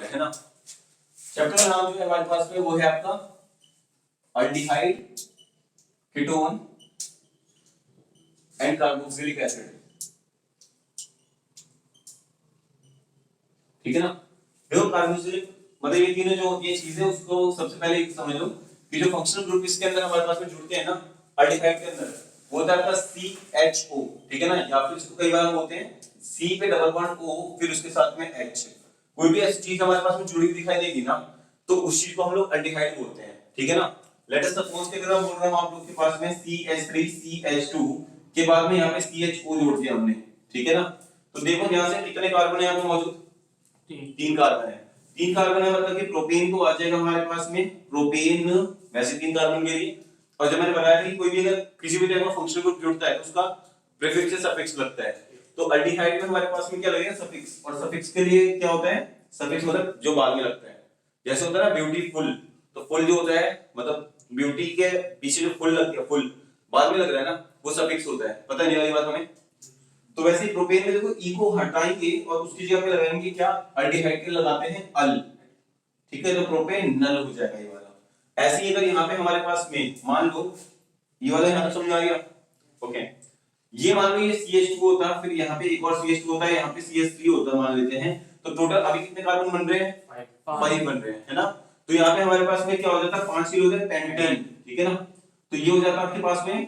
है ना। चैप्टर का नाम जो है हमारे पास में वो है आपका aldehyde, ketone and carboxylic acid. ठीक है ना। देखो कार्बोक्सिलिक मतलब ये तीनों जो ये चीजें उसको सबसे पहले समझ लो कि जो फंक्शनल ग्रुप इसके अंदर हमारे पास में जुड़ते हैं ना अल्डिहाइड के अंदर वो होता है आपका CHO। ठीक है ना, या फिर इसको कई बार बोलते हैं C पे डबल बॉन्ड O फिर उसके साथ में H। कोई भी ऐसी चीज हमारे पास में जुड़ी हुई दिखाई देगी ना तो उस चीज को हम लोग अल्डिहाइड बोलते हैं। ठीक है ना। लेट अस सपोज कि अगर हम बोल रहे हैं आप लोग के पास में CH3 CH2 के बाद में यहाँ पे CHO जोड़ दिया हमने। ठीक है ना। तो देखो यहाँ से कितने कार्बन है यहाँ पे मौजूद, तीन कार्बन है। तीन कार्बन है मतलब कि प्रोपेन को आ जाएगा हमारे पास में प्रोपेन, वैसे तीन कार्बन के लिए। और जब मैंने बताया कि कोई भी अगर किसी भी टाइप का फंक्शनल ग्रुप जुड़ता है तो उसका प्रीफिक्स से सफिक्स लगता है। तो अल्डिहाइड में हमारे पास में क्या लगेगा, सफिक्स। और सफिक्स के लिए क्या होता है, सफिक्स मतलब जो बाद में लगता है। जैसे होता है ना ब्यूटीफुल, तो फुल जो होता है मतलब ब्यूटी के पीछे जो फुल लगती है, फुल बाद में लग रहा है ना, वो सफिक्स होता है। पता नहीं वाली बात हमें। तो वैसे ही प्रोपेन में देखो ई को हटाएंगे और उसकी जगह पे लगाएंगे क्या, अल्डिहाइड के लगाते हैं अल। ठीक है, तो प्रोपेन नल हो जाएगा ये वाला। ऐसे ही अगर यहाँ पे हमारे पास में मान लो ये वाला यहाँ समझ आ गया। ओके, ये मान लो ये CH2 होता है, फिर यहाँ पे एक और CH2 होता है, यहाँ पे CH3 होता है मान लेते हैं। तो टोटल अभी कितने कार्बन बन रहे हैं, 5 बन रहे हैं, है ना। तो यहाँ पे हमारे पास में क्या हो जाता है, 5 हो जाता है पेंटेन। ठीक है ना। तो ये हो जाता है आपके पास में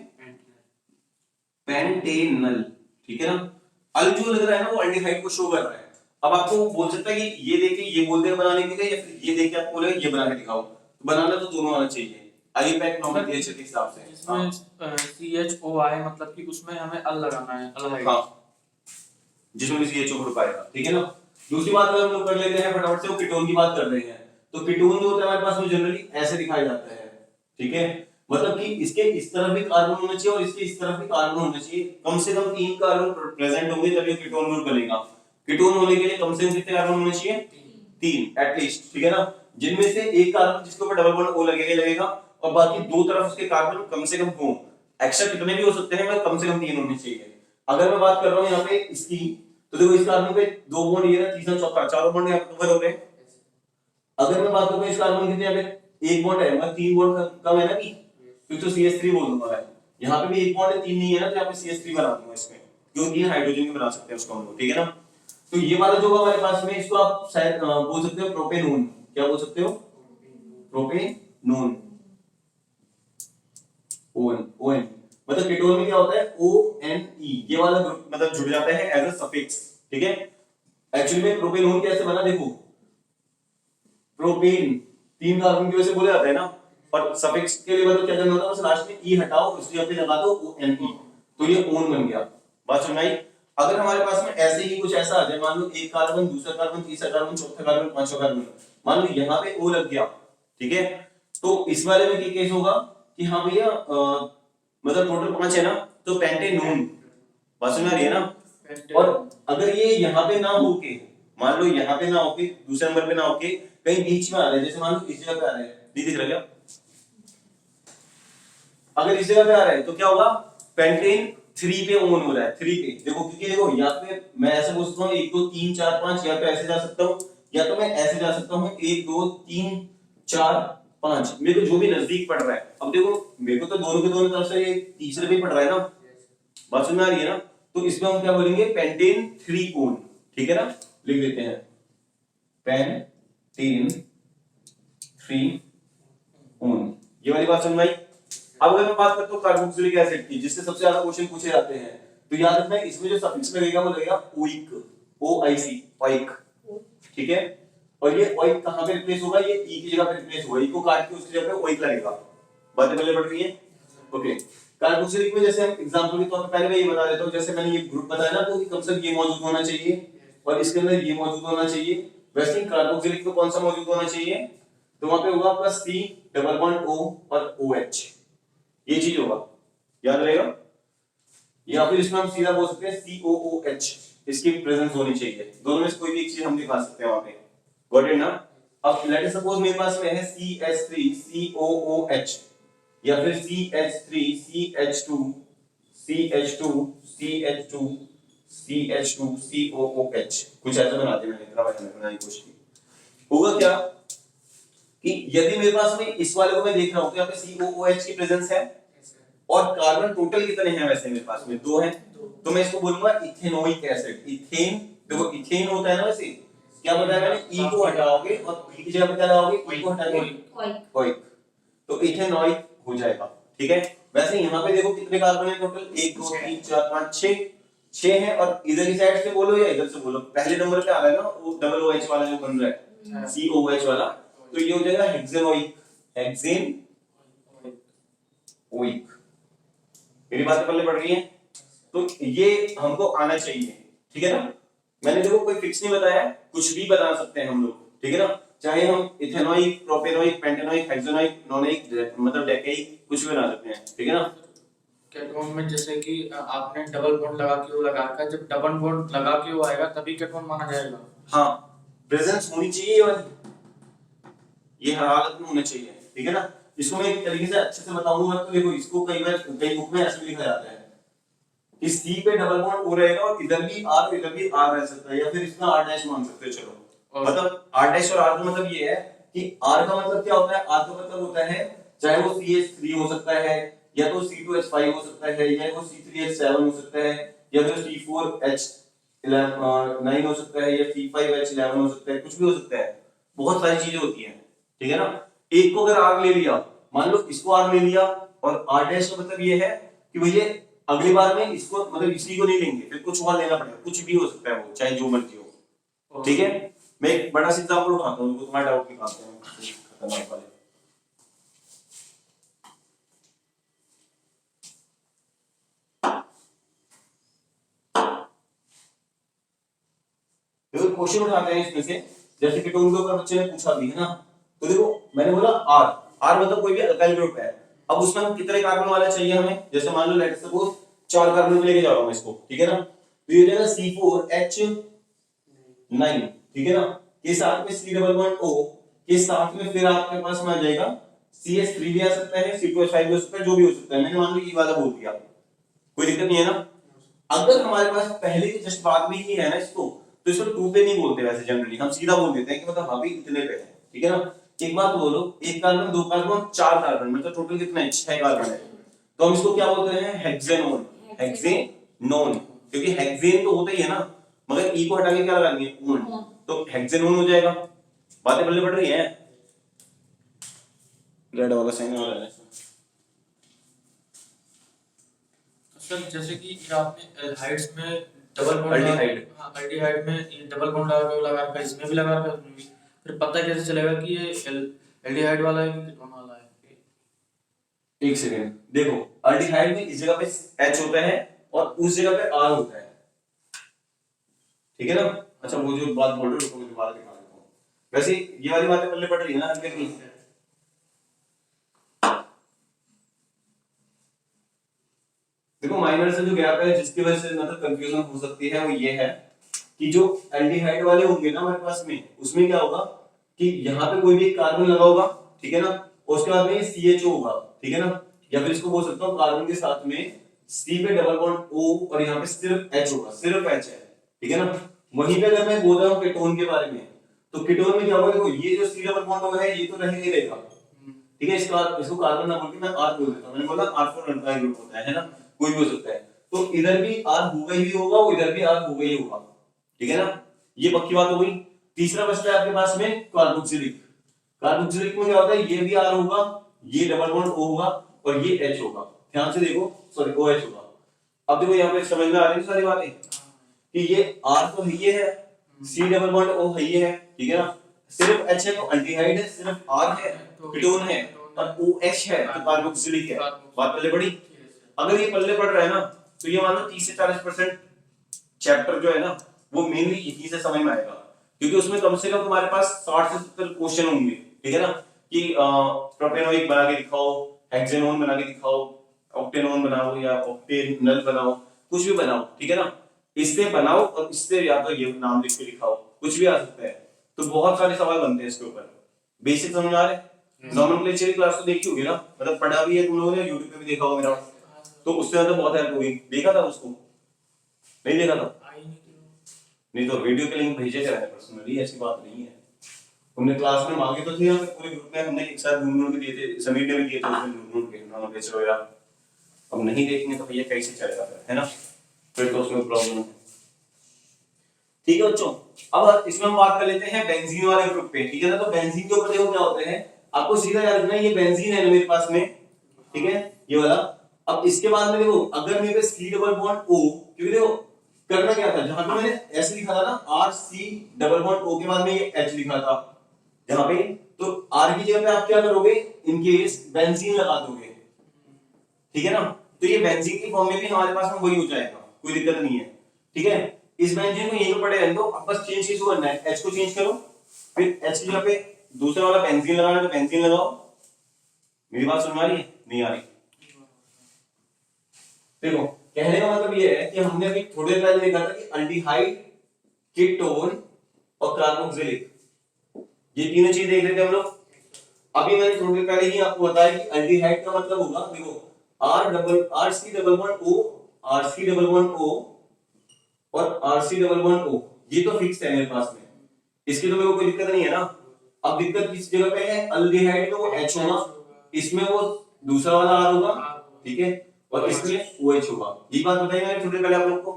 पेंटेनल। ठीक है ना। अल जो लग रहा है ना वो अल्डिहाइड को शो कर रहा है। अब आपको बोल सकता है कि ये देके ये बोल दे बनाने के लिए, या फिर ये देके आपको बोलेगा ये बना के दिखाओ। तो बनाना तो दोनों आना चाहिए। आई पैक नॉर्मल नेचर के हिसाब से इसमें CHO आए मतलब कि उसमें हमें अल लगाना है, अल्हाइड। हाँ, जिसमें भी CHO ग्रुप आएगा। ठीक है ना। दूसरी बात अगर हम लोग कर लेते हैं फटाफट से, वो कीटोन की बात कर रहे हैं। तो कीटोन जो होता है हमारे पास में जनरली ऐसे दिखाया जाता है। ठीक है, मतलब कि इसके इस तरफ भी कार्बन होना चाहिए और इसके इस तरफ भी कार्बन होना चाहिए। कम से कम 3 कार्बन प्रेजेंट होंगे तभी कीटोन ग्रुप बनेगा। कीटोन होने के लिए कम से कम कितने कार्बन होने चाहिए, 3 एटलीस्ट। ठीक है ना। जिनमें से एक कार्बन जिसके ऊपर डबल बॉन्ड O लगेगा लगेगा और बाकी दो तरफ उसके कार्बन कम से कम हो। एक्स्ट्रा कितने भी हो सकते हैं मगर कम से कम 3 होने चाहिए। अगर मैं बात कर रहा हूं यहाँ पे इसकी, तो देखो इस कार्बन पे 2 बॉन्ड ये ना, तीसरा चौथा, चारों बॉन्ड यहाँ पे कवर हो रहे हैं। अगर मैं बात करूं इस कार्बन कितने यहाँ पे 1 बॉन्ड है मगर 3 बॉन्ड कम है ना, कि तो CH3 बोल दूंगा मैं। यहाँ पे भी 1 बॉन्ड है 3 नहीं है ना, तो यहाँ पे CH3 बना दूंगा इसमें, क्योंकि 3 हाइड्रोजन के बना सकते हैं उसको हम लोग। ठीक है ना। तो ये वाला जो हमारे पास में, इसको आप शायद बोल सकते हो प्रोपेनोन। क्या बोल सकते हो, प्रोपेनोन। ओन ओन मतलब कीटोन में क्या होता है ONE, ये वाला ग्रुप मतलब जुड़ जाता है एज अ सफिक्स। ठीक है। एक्चुअली में प्रोपेनोन कैसे बना देखो, प्रोपेन 3 कार्बन की वजह से बोला जाता है ना, और सफिक्स के लिए मतलब क्या करना होता है, बस लास्ट में ई हटाओ उसकी जगह पे लगा दो ONE, तो ये ओन बन गया। बात समझ आई। अगर हमारे पास में ऐसे ही कुछ ऐसा आ जाए, मान लो एक कार्बन, दूसरा कार्बन, तीसरा कार्बन, चौथा कार्बन, पांचवा कार्बन, मान लो यहाँ पे O लग गया। ठीक है, तो इस वाले में क्या केस होगा कि हाँ भैया मतलब टोटल 5 है ना, तो पेंटेनोन। बात समझ आ रही है ना। और अगर ये यहाँ पे ना होके, मान लो यहाँ पे ना होके, दूसरे नंबर पे ना होके कहीं बीच में आ रहा है, जैसे मान लो इस जगह पे आ रहा है, दिख रहा है क्या, अगर इस जगह पे आ रहा है तो क्या होगा, पेंटेन 3 पे ऑन हो रहा है। 3 पे देखो, क्योंकि देखो यहाँ पे मैं ऐसे बोल सकता हूँ 1 2 3 4 5, या तो ऐसे जा सकता हूँ या तो मैं ऐसे जा सकता हूँ 1 2 3 4 5, मेरे को जो भी नजदीक पड़ रहा है। अब देखो मेरे को तो दोनों के दोनों तरफ से ये तीसरे पे पड़ रहा है ना, बात समझ आ रही है ना। तो इसमें हम क्या बोलेंगे, पेंटेन 3 ओन। ठीक है ना, लिख देते हैं पेंटेन 3 ओन। ये वाली बात समझ में आई। अब अगर मैं बात करता हूं कार्बोक्सिलिक एसिड की, जिससे सबसे ज्यादा क्वेश्चन पूछे जाते हैं, तो याद रखना इसमें जो सफिक्स लगेगा वो लगेगा ओइक, OIC, ओइक। ठीक है, और ये ओइक कहां पे रिप्लेस होगा, ये ई की जगह पे रिप्लेस होगा, ई को काट के उसकी जगह पे ओइक लगेगा। बातें पहले पढ़ रही है। ओके, कार्बोक्सिलिक में जैसे हम एग्जांपल के तौर पे पहले मैं ये बता देता हूं, जैसे मैंने ये ग्रुप बताया ना, तो कम से कम ये मौजूद होना चाहिए और इसके अंदर ये मौजूद होना चाहिए। वैसे ही कार्बोक्सिलिक में कौन सा मौजूद होना चाहिए, तो वहां पे होगा आपका C डबल बॉन्ड O और OH, ये चीज होगा, याद रहेगा। या फिर इसमें हम सीधा बोल सकते हैं COOH, इसकी प्रेजेंस होनी चाहिए। दोनों में से कोई भी एक चीज हम दिखा सकते हैं वहां पे। गॉट इट ना। अब लेट अस सपोज मेरे पास में है CH3 COOH, या फिर CH3 CH2 CH2 CH2 CH2 COOH, कुछ ऐसा बनाते हैं, मैंने इतना बनाने की कोशिश की। होगा क्या कि यदि मेरे पास में इस वाले को मैं देख रहा हूं तो यहाँ पे COOH की प्रेजेंस है और कार्बन टोटल कितने हैं, वैसे मेरे पास में 2 हैं, तो मैं इसको बोलूंगा इथेनोइक एसिड। इथेन, देखो इथेन होता है ना, वैसे क्या बताया मैंने, ई को हटाओगे और ई की जगह पे क्या लगाओगे, ई को हटा के ओइक, तो इथेनोइक हो जाएगा। ठीक है, वैसे यहाँ पे देखो कितने कार्बन है टोटल, 1 2 3 4 5 6 है, और इधर की साइड से बोलो या इधर से बोलो, पहले नंबर पे आ रहा है ना वो डबल OH वाला जो बन रहा है, COOH वाला, तो ये हो जाएगा हेक्सेनोइक, हेक्सेन ओइक। मेरी बातें पल्ले पड़ रही हैं, तो ये हमको आना चाहिए। ठीक है ना, मैंने देखो कोई फिक्स नहीं बताया, कुछ भी बता सकते हैं हम लोग। ठीक है ना, चाहे हम इथेनोइक, प्रोपेनोइक, पेंटेनोइक, हेक्सेनोइक, नोनोइक, मतलब डेकेइक, कुछ भी बना सकते हैं। ठीक है ना, केटोन में जैसे कि आपने डबल बॉन्ड लगा के वो लगा रखा है, जब डबल बॉन्ड लगा के वो आएगा तभी केटोन माना जाएगा। हाँ, प्रेजेंस होनी चाहिए ये वाली, ये हर हालत में होना चाहिए। ठीक है ना, इसको मैं एक तरीके से अच्छे से बताऊंगा, तो देखो इसको कई बार कई बुक में ऐसे भी लिखा जाता है कि सी पे डबल बॉन्ड ओ रहेगा और इधर भी आर इधर भी आर रह सकता है, या फिर इसका आर डैश मान सकते हो। चलो मतलब आर डैश और आर का मतलब ये है कि आर का मतलब क्या होता है, आर का मतलब होता है चाहे वो CH3 हो सकता है, या तो C2H5 हो सकता है, या वो C3H7 हो सकता है, या फिर C4H9 हो सकता है, या C5H11 हो सकता है, कुछ भी हो सकता है, बहुत सारी चीजें होती हैं। ठीक है ना, एक को अगर आर ले लिया, मान लो इसको आर ले लिया, और आर डैश का मतलब ये है कि भैया अगली बार में इसको मतलब इसी को नहीं लेंगे, फिर कुछ और लेना पड़ेगा, कुछ भी हो सकता है वो, चाहे जो मर्जी हो। ठीक है, मैं एक बड़ा सा एग्जांपल उठाता हूं, तुम्हारा डाउट निकालते हैं खतरनाक वाले। देखो क्वेश्चन उठाते हैं इसमें से, जैसे कीटोन के ऊपर बच्चे ने पूछा भी है ना, तो देखो मैंने बोला आर, आर मतलब कोई भी अल्काइल ग्रुप है। अब उसमें हम कितने कार्बन वाला चाहिए हमें, जैसे मान लो लेट्स सपोज 4 कार्बन लेके जा रहा हूं मैं इसको। ठीक है ना, तो ये हो जाएगा C4H9। ठीक है ना, के साथ में C डबल बॉन्ड O, के साथ में फिर आपके पास में आ जाएगा CH3 भी आ सकता है, C2H5 भी हो सकता है, जो भी हो सकता है। मैंने मान लो ये वाला बोल दिया, कोई दिक्कत नहीं है ना। अगर हमारे पास पहले की जस्ट बाद में ही है ना इसको, तो इसको 2 पे नहीं बोलते, वैसे जनरली हम सीधा बोल देते हैं कि मतलब अभी इतने पे है। ठीक है ना, एक बात बोलो, एक कार्बन, 2 कार्बन, 4 कार्बन, मतलब टोटल कितना है, 6 कार्बन है, तो हम इसको क्या बोलते हैं, हेक्सेनोन, हेक्सेनोन, क्योंकि हेक्सेन तो होता ही है ना, मगर ई को हटा के क्या लगाएंगे, ओन, तो हेक्सेनोन हो जाएगा। बातें बल्ले पड़ रही हैं, रेड वाला साइन आ रहा है। सर जैसे कि आपने एल्डिहाइड्स में डबल बॉन्ड एल्डिहाइड, हाँ एल्डिहाइड में ये डबल बॉन्ड लगा रखा है, इसमें भी लगा रखा है, उसमें भी, फिर पता कैसे चलेगा कि ये एल्डिहाइड वाला है कि कीटोन वाला है। एक सेकंड देखो, अल्डिहाइड में इस जगह पे H होता है और उस जगह पे R होता है। ठीक है ना, अच्छा वो जो बात बोल रहे हो उसको मैं दोबारा दिखा देता हूं। वैसे ये वाली बातें पल्ले पड़ रही है ना हल्के की। देखो माइनर से जो गैप है जिसकी वजह से मतलब कंफ्यूजन हो सकती है, वो ये है कि जो एल्डिहाइड वाले होंगे ना हमारे पास में, उसमें क्या होगा कि यहाँ पे कोई भी कार्बन लगा होगा। ठीक है ना, और उसके बाद में CHO होगा। ठीक है ना, या फिर इसको बोल सकता हूँ कार्बन के साथ में C पे डबल बॉन्ड O, और यहाँ पे सिर्फ H होगा, सिर्फ H है। ठीक है ना, वहीं पे अगर मैं बोल रहा हूँ कीटोन के बारे में, तो कीटोन में क्या होगा, देखो ये जो C डबल बॉन्ड है ये तो रहेगा ही रहेगा। ठीक है, इसको कार्बन ना बोल के मैं R बोल देता हूँ, मैंने बोला R4 अल्काइल ग्रुप होता है ना, कोई भी हो सकता है, तो इधर भी R होगा ही होगा, वो इधर भी R होगा ही होगा। ठीक है ना, ये पक्की बात हो गई। तीसरा बचता है आपके पास में कार्बोक्सिलिक। कार्बोक्सिलिक में क्या होता है, ये भी R होगा, ये डबल बॉन्ड O होगा, और ये H होगा। ध्यान से देखो, सॉरी OH होगा। अब देखो यहाँ पे समझ में आ रही है सारी बातें कि ये R तो है, ये है, C डबल बॉन्ड O है, ये है। ठीक है ना, सिर्फ H है तो अल्डिहाइड है, सिर्फ R है कीटोन है, और OH है तो कार्बोक्सिलिक है। बात पल्ले पड़ी। अगर ये पल्ले पड़ रहा है ना, तो ये मान लो 30 से 40% चैप्टर जो है ना वो मेनली यही से समझ में आएगा, क्योंकि उसमें कम से कम तुम्हारे पास 60 से 70 क्वेश्चन होंगे। ठीक है ना, कि प्रोपेनोइक बना के दिखाओ, हेक्सेनोन बना के दिखाओ, ऑक्टेनोन बनाओ या ऑक्टेनल बनाओ, कुछ भी बनाओ। ठीक है ना, इससे बनाओ और इससे या तो ये नाम लिख के दिखाओ, कुछ भी आ सकता है। तो बहुत सारे सवाल बनते हैं इसके ऊपर। बेसिक समझ आ रहे हैं, नॉमेनक्लेचर की क्लास तो देखी होगी ना, मतलब पढ़ा भी है तुम लोगों ने, YouTube पे भी देखा होगा मेरा, तो उससे मतलब बहुत हेल्प होगी। देखा था उसको, नहीं देखा था, नहीं तो वीडियो के लिंक भेजे थे पर्सनली, ऐसी बात नहीं है। तुमने क्लास में मांगे तो थे या फिर पूरे ग्रुप में हमने एक साथ ढूंढ के दिए थे, समीर ने भी दिए थे ढूंढ के ना बेच रहे हो यार। अब नहीं देखेंगे तो भैया कैसे चलेगा फिर, है ना? फिर तो उसमें प्रॉब्लम है। ठीक है बच्चों, अब इसमें हम बात कर लेते हैं बेंजीन वाले ग्रुप पे, ठीक है ना? तो बेंजीन के ऊपर देखो क्या होते हैं, आपको सीधा याद रखना है, ये बेंजीन है ना मेरे पास में, ठीक है, ये वाला। अब इसके बाद में देखो, अगर मेरे पास C डबल बॉन्ड O, क्योंकि देखो करना क्या था, जहां पे मैंने S लिखा था ना, RC डबल बॉन्ड O के बाद में ये H लिखा था जहां पे, तो R की जगह पे आप क्या करोगे, इनकेस बेंजीन लगा दोगे, ठीक है ना? तो ये बेंजीन की फॉर्म में भी हमारे पास में वही हो जाएगा, कोई दिक्कत नहीं है, ठीक है? इस बेंजीन को यहीं पे पड़े रहने दो, अब बस चेंज किसको करना है, H को चेंज करो, फिर H की जगह पे दूसरा वाला बेंजीन लगाना है तो बेंजीन लगाओ। मेरी बात सुन आ रही है, नहीं आ रही? देखो कहने का मतलब ये है कि हमने अभी थोड़ी देर पहले देखा था कि अल्डिहाइड, कीटोन और कार्बोक्सिलिक, ये तीनों चीज देख रहे थे हम लोग। अभी मैंने थोड़ी देर पहले ही आपको बताया कि अल्डिहाइड का मतलब होगा, देखो RC double bond O, RC double bond O और RC डबल बॉन्ड O, ये तो फिक्स है मेरे पास में, इसकी तो मेरे को कोई दिक्कत नहीं है ना। अब दिक्कत किस जगह पे है, अल्डिहाइड में वो H होगा, इसमें वो दूसरा वाला R होगा, ठीक है, और इसमें OH होगा। ये बात बताई मैंने थोड़ी देर पहले आप लोग को।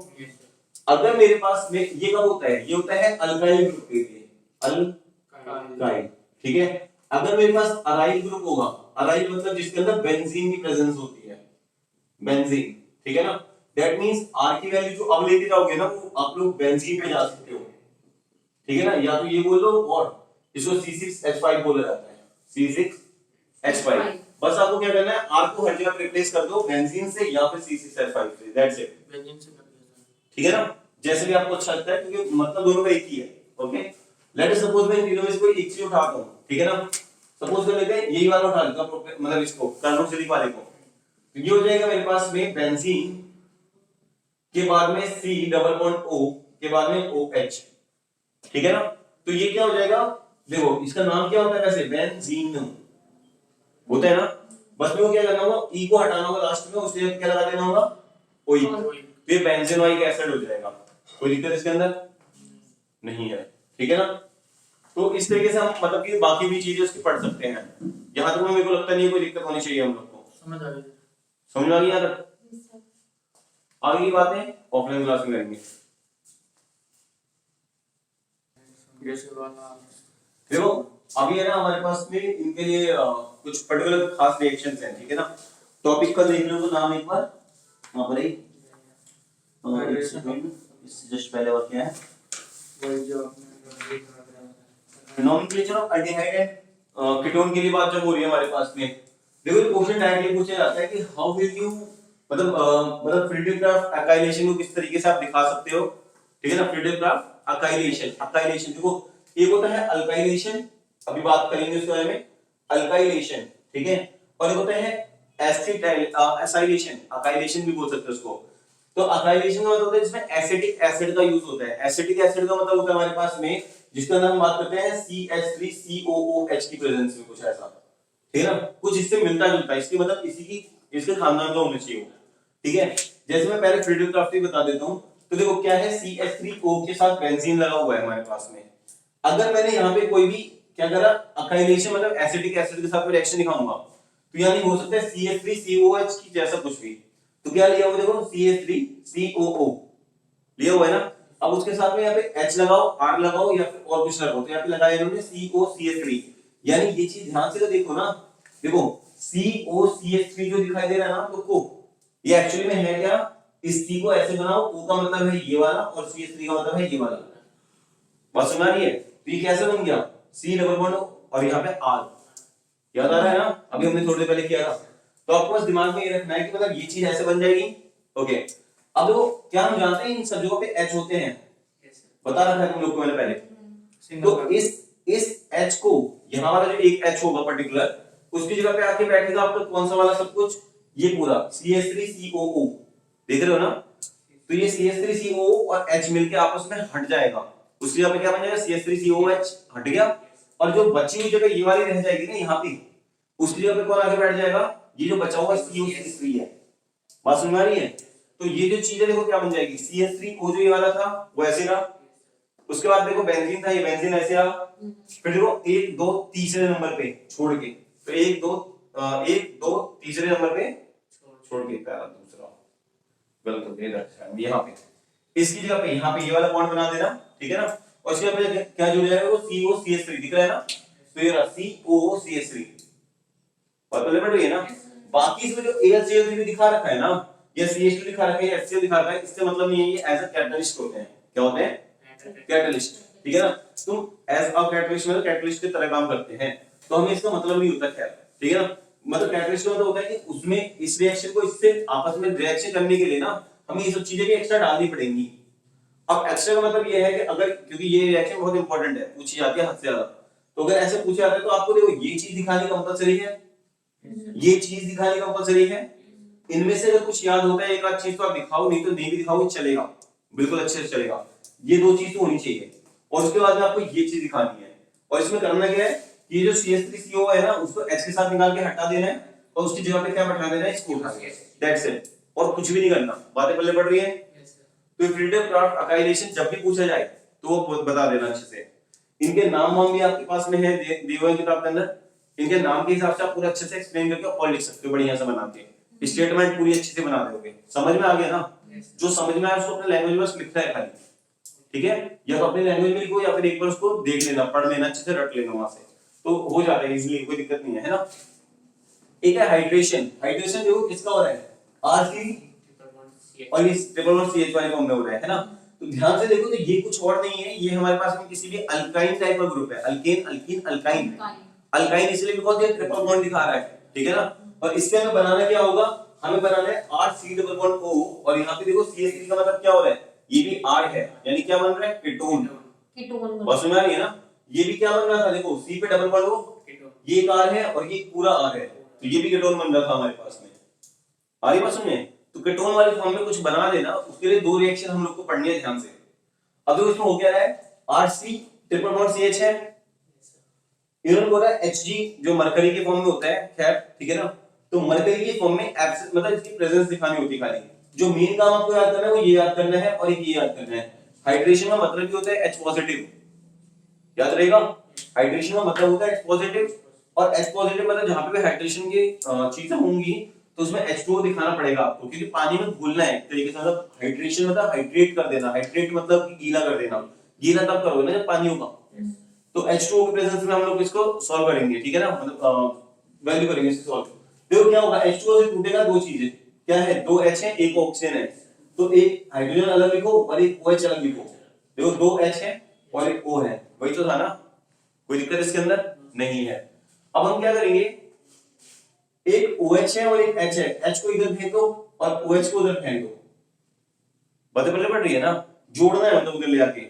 अगर मेरे पास में ये कब होता है, ये होता है अल्काइल ग्रुप के लिए, अल्काइल, ठीक है। अगर मेरे पास अराइल ग्रुप होगा, अराइल मतलब जिसके अंदर बेंजीन की प्रेजेंस होती है, बेंजीन, ठीक है ना, दैट मींस R की वैल्यू जो अब लेके जाओगे ना, वो आप लोग बेंजीन पे जा सकते हो, ठीक है ना, या तो ये बोल लो, और इसको C6H5 बोला जाता है, C6H5। बस आपको क्या करना है, R को हर जगह रिप्लेस कर दो बेंजीन से या फिर C6H5 से, दैट्स इट, बेंजीन से कर दिया था। ठीक है ना, जैसे भी आपको अच्छा लगता है, क्योंकि मतलब दोनों का एक ही है। ओके, लेट अस सपोज मैं इन तीनों में से कोई एक चीज उठाता हूं, ठीक है ना, सपोज कर लेते हैं यही वाला उठा लेता हूं, मतलब इसको कार्बोक्सिलिक वाले को, तो ये हो जाएगा मेरे पास में बेंजीन के बाद में C डबल बॉन्ड O के बाद में OH, ठीक है ना। तो ये क्या हो जाएगा, देखो इसका नाम क्या होता है वैसे, बेंजीन होता है ना। बस में वो क्या करना होगा, E को हटाना होगा लास्ट में, उसके क्या लगा देना होगा, OE, तो ये बेंजीनोइक एसिड हो जाएगा। कोई दिक्कत इसके अंदर नहीं है, ठीक है ना। तो इस तरीके से हम मतलब कि बाकी भी चीजें उसकी पढ़ सकते हैं। यहां तक मेरे को लगता नहीं है कोई दिक्कत होनी चाहिए हम लोग को, समझ आ गई? समझ आ गई यहाँ तक? आगे की बातें ऑफलाइन क्लास में करेंगे। जैसे वाला देखो अभी है ना हमारे पास में इनके लिए कुछ पर्टिकुलर खास रिएक्शंस हैं, ठीक है ना। टॉपिक का देख लो तो नाम एक बार वहां पर ही, इससे जस्ट पहले और क्या है, वही जो आपने nomenclature of aldehyde and ketone के लिए बात जब हो रही है हमारे पास में, देखो क्वेश्चन डायरेक्टली पूछा जाता है कि हाउ विल यू, मतलब फ्रीडक्राफ्ट अकाइलेशन को किस तरीके से आप दिखा सकते हो, ठीक है ना। फ्रीडक्राफ्ट अकाइलेशन, अकाइलेशन देखो एक होता है अल्काइलेशन, अभी बात करेंगे उसके बारे में, अल्काइलेशन, ठीक है, और एक होता है एसाइलेशन, अकाइलेशन भी बोल सकते हो उसको। तो अकाइलेशन का मतलब होता है जिसमें एसिटिक एसिड का यूज होता है। एसिटिक एसिड का मतलब होता है हमारे पास में जिसके अंदर हम बात करते हैं CH3COOH की प्रेजेंस में, कुछ ऐसा, ठीक है ना, कुछ इससे मिलता जुलता है, इसकी मतलब इसी की इसके खानदान का होना चाहिए, ठीक है। जैसे मैं पहले फ्रीडक्राफ्ट ही बता देता हूं, तो देखो क्या है, CH3O के साथ बेंजीन लगा हुआ है हमारे पास में। अगर मैंने यहाँ पे कोई भी क्या करा, अकाइलेशन मतलब एसिटिक एसिड के साथ रिएक्शन दिखाऊंगा, तो यानी हो सकता है CH3COOH की जैसा कुछ भी, तो क्या लिया हुआ देखो CH3COO लिया हुआ है ना। अब उसके साथ में यहाँ पे H लगाओ, R लगाओ या फिर और कुछ लगाओ, तो यहाँ पे लगाया इन्होंने COCH3, यानी ये चीज ध्यान से तो देखो ना, देखो COCH3 जो दिखाई दे रहा है ना आपको, ये एक्चुअली में है क्या, इस C को ऐसे बनाओ, O का मतलब है ये वाला और CH3 का मतलब है ये वाला, बात सुना रही है। तो ये कैसे बन गया, C डबल बॉन्ड और यहाँ पे R, याद आ रहा है ना, अभी हमने थोड़ी देर पहले किया था। तो आपको बस दिमाग में ये रखना है कि मतलब ये चीज ऐसे बन जाएगी। ओके, अब वो क्या हम जानते हैं इन सब जगहों पे H होते हैं, बता रखा है तुम लोग को मैंने पहले। तो इस H को यहाँ वाला जो एक H होगा पर्टिकुलर, उसकी जगह पे आके बैठेगा आपका कौन सा वाला सब कुछ, ये पूरा CH3COO, देख रहे हो ना। तो ये CH3COO और H मिलके आपस में हट जाएगा, उसकी जगह पे क्या बन जाएगा, CH3COOH हट गया, और जो बची हुई जगह ये वाली रह जाएगी ना यहाँ पे, उसकी जगह पे कौन आके बैठ जाएगा, ये जो बचा हुआ COCH3 है। बात समझ आ रही है। तो ये जो चीजें देखो क्या बन जाएगी, CH3O जो ये वाला था वो ऐसे रहा, उसके बाद देखो बेंजीन था, ये बेंजीन ऐसे आ, फिर देखो 1 2 तीसरे नंबर पे छोड़ के, तो 1 2 तीसरे नंबर पे छोड़ के पहला दूसरा गलत हो गया, यहाँ पे इसकी जगह पे यहाँ पे ये वाला बॉन्ड बना देना, ठीक है ना। और इसके बाद क्या जुड़ जाएगा, वो COCH3 दिख रहा है ना, तो ये रहा COCH3 और पहले पढ़ रही है ना। बाकी इसमें जो AlCl3 भी दिखा रखा है ना, या CH2 दिखा रखा है या HCl दिखा रखा है, इससे मतलब नहीं है ये एज अ कैटलिस्ट होते हैं। क्या होते हैं? कैटलिस्ट, ठीक है ना। तुम एज अ कैटलिस्ट मतलब कैटलिस्ट की तरह काम करते हैं, तो हमें इसका मतलब नहीं होता खैर, ठीक है ना। मतलब कैटलिस्ट का मतलब होता है कि उसमें इस रिएक्शन को इससे आपस में रिएक्शन करने के लिए ना हमें ये सब चीजें भी एक्स्ट्रा डालनी पड़ेंगी। अब एक्स्ट्रा का मतलब ये है कि अगर, क्योंकि ये रिएक्शन बहुत इंपॉर्टेंट है, पूछी जाती है हद से ज्यादा, तो अगर ऐसे पूछा जाता है तो आपको देखो ये चीज दिखानी कंपलसरी है, ये चीज दिखानी कंपलसरी है। इनमें से अगर कुछ याद होता है एक आध चीज तो आप दिखाओ, नहीं तो नहीं भी दिखाओ चलेगा, बिल्कुल अच्छे से चलेगा। ये दो चीज तो होनी चाहिए और उसके बाद में आपको ये चीज दिखानी है। और इसमें करना क्या है, ये जो CH3CO है ना उसको H के साथ निकाल के हटा देना है और उसकी जगह पे क्या बैठा देना है, इसको उठा के, दैट्स इट। और कुछ भी नहीं करना, बातें पल्ले पड़ रही है। तो फ्रीडम क्राफ्ट अकाइलेशन जब भी पूछा जाए तो वो बता देना अच्छे से। इनके नाम वाम भी आपके पास में है दिए हुए किताब के अंदर, इनके नाम के हिसाब से आप पूरा अच्छे से एक्सप्लेन करके और लिख सकते हो बढ़िया से बना के, स्टेटमेंट पूरी अच्छे से बना दोगे। समझ में आ गया ना? जो समझ में आया उसको अपने लैंग्वेज में बस लिखना है खाली, ठीक है। या तो अपने लैंग्वेज में लिखो या फिर एक बार उसको देख लेना, पढ़ लेना, अच्छे से रट लेना वहां से, तो हो जाता है इजीली, कोई दिक्कत नहीं है ना। एक है हाइड्रेशन। हाइड्रेशन देखो किसका हो रहा है, R3 और इस CH वाले फॉर्म में हो रहा है ना। तो ध्यान से देखो तो ये कुछ और नहीं है, ये हमारे पास में किसी भी अल्काइन टाइप का ग्रुप है, अल्केन अल्कीन अल्काइन। अल्काइन इसलिए बिकॉज़ ये ट्रिपल बॉन्ड दिखा रहा है, ठीक है ना। और इससे हमें बनाना क्या होगा, हमें बनाना है RC डबल बॉन्ड O, और यहाँ पे देखो CH3 का मतलब क्या हो रहा है, ये भी R है, यानी क्या बन रहा है, कीटोन। बस समझ आ रही है ना। ये भी क्या बन रहा था, देखो C पे डबल बॉन्ड O, ये एक R है और ये पूरा R है, तो ये भी कीटोन बन रहा था हमारे पास में। आ रही बात समझ? तो कीटोन वाले फॉर्म में कुछ बना देना, उसके लिए दो रिएक्शन हम लोग को पढ़नी है ध्यान से। अब देखो इसमें हो क्या रहा है, RC ट्रिपल बॉन्ड CH है, इन्होंने बोला Hg जो मरकरी के फॉर्म में होता है, खैर ठीक है ना। तो मरकरी के फॉर्म में एब्सेंट मतलब इसकी प्रेजेंस दिखानी होती है खाली। जो मेन काम आपको याद करना है वो ये याद करना है और एक ये याद करना है। हाइड्रेशन का मतलब भी होता है H पॉजिटिव, याद रहेगा। हाइड्रेशन का मतलब होता है H पॉजिटिव, और H पॉजिटिव मतलब जहां पे भी हाइड्रेशन की चीजें होंगी तो उसमें H2O दिखाना पड़ेगा आपको, क्योंकि पानी में घुलना है एक तरीके से। मतलब हाइड्रेशन मतलब हाइड्रेट कर देना, हाइड्रेट मतलब कि गीला कर देना, गीला तब करोगे ना जब पानी होगा। तो H2O की प्रेजेंस में हम लोग इसको सॉल्व करेंगे, ठीक है ना, मतलब वैल्यू करेंगे इसको सॉल्व। देखो क्या होगा, H2O से टूटेगा दो चीजें, क्या है, दो H है एक ऑक्सीजन है, तो एक हाइड्रोजन अलग लिखो और एक OH अलग लिखो। देखो दो H है और एक O है, वही तो था ना, कोई दिक्कत इसके अंदर नहीं है। अब हम क्या करेंगे, एक OH है और एक H है, H को इधर फेंक दो और OH को उधर फेंक दो। बातें पल्ले पड़ रही है ना, जोड़ना है मतलब उधर ले आके।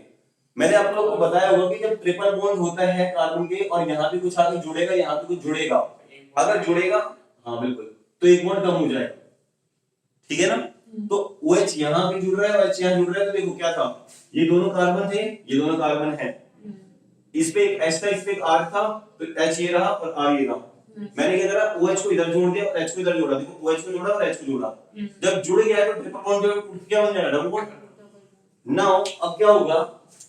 मैंने आप लोगों को बताया होगा कि जब ट्रिपल बॉन्ड होता है कार्बन के और यहाँ पे कुछ आके जुड़ेगा, यहाँ पे कुछ जुड़ेगा, अगर जुड़ेगा, हाँ बिल्कुल, तो एक बॉन्ड कम हो जाएगा, ठीक है ना। तो OH यहाँ पे जुड़ रहा है और H यहाँ जुड़ रहा है, तो देखो क्या था, ये दोनों कार्बन थे, ये दोनों कार्बन है, इस पे एक H था, इस पे एक R था, तो H ये रहा और R ये रहा। मैंने क्या करा, OH को इधर जोड़ दिया और H को इधर जोड़ा, देखो OH को जोड़ा और H को जोड़ा, जब जुड़ गया तो ट्रिपल बॉन्ड जो क्या बन जाएगा, डबल बॉन्ड। नाउ अब क्या होगा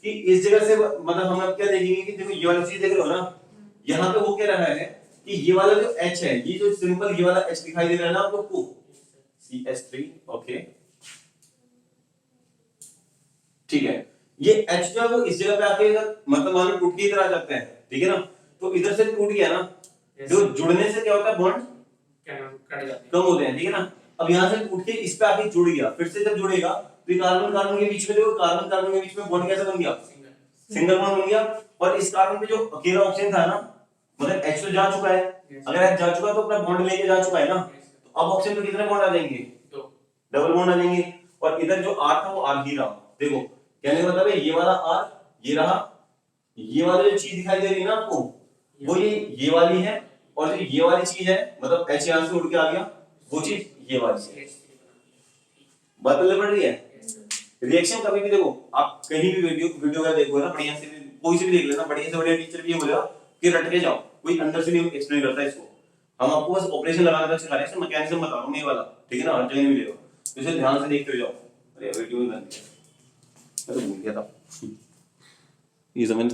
कि इस जगह से मतलब हम अब क्या देखेंगे कि देखो ये वाली चीज देख रहे हो ना, यहाँ पे हो क्या रहा है कि ये वाला जो H है, ये जो सिंपल ये वाला H दिखाई दे रहा है ना आप लोग को, CH3, ओके ठीक है। ये H जो है वो इस जगह पे आके इधर मतलब मान लो टूट के इधर आ जाता है, ठीक है ना। तो इधर से टूट गया ना, जो जुड़ने से क्या होता है, बॉन्ड कम होते हैं, ठीक है ना। अब यहाँ से टूट के इस पे आके जुड़ गया, फिर से जब जुड़ेगा तो कार्बन कार्बन के बीच में, देखो कार्बन कार्बन के बीच में बॉन्ड कैसे बन गया, सिंगल बॉन्ड बन गया। और इस कार्बन पे जो अकेला ऑक्सीजन था ना, मतलब H तो जा चुका है, अगर H जा चुका है तो अपना बॉन्ड लेके जा चुका है ना, तो अब ऑक्सीजन पे कितने बॉन्ड आ जाएंगे, डबल बॉन्ड आ जाएंगे। और इधर जो R था वो R ही रहा, देखो कहने का मतलब है ये वाला R ये रहा, ये वाली जो चीज दिखाई दे रही है ना आपको, वो ये वाली है, और जो ये वाली चीज है मतलब H यहाँ से उड़ के आ गया, वो चीज ये वाली है। बात पड़ रही है। रिएक्शन कभी भी देखो, आप कहीं भी वीडियो का देखो ना, बढ़िया से कोई से भी देख लेना, बढ़िया से बढ़िया टीचर भी ये बोलेगा कि रट के जाओ, कोई अंदर से नहीं एक्सप्लेन करता है इसको, हम आपको बस ऑपरेशन लगाना तक सिखा रहे हैं, मैकेनिज्म बता रहा हूं ये वाला, ठीक है ना, हर जगह नहीं मिलेगा, तो इसे ध्यान से देखते हो जाओ। अरे वीडियो में मैं तो भूल गया था। ये जमीन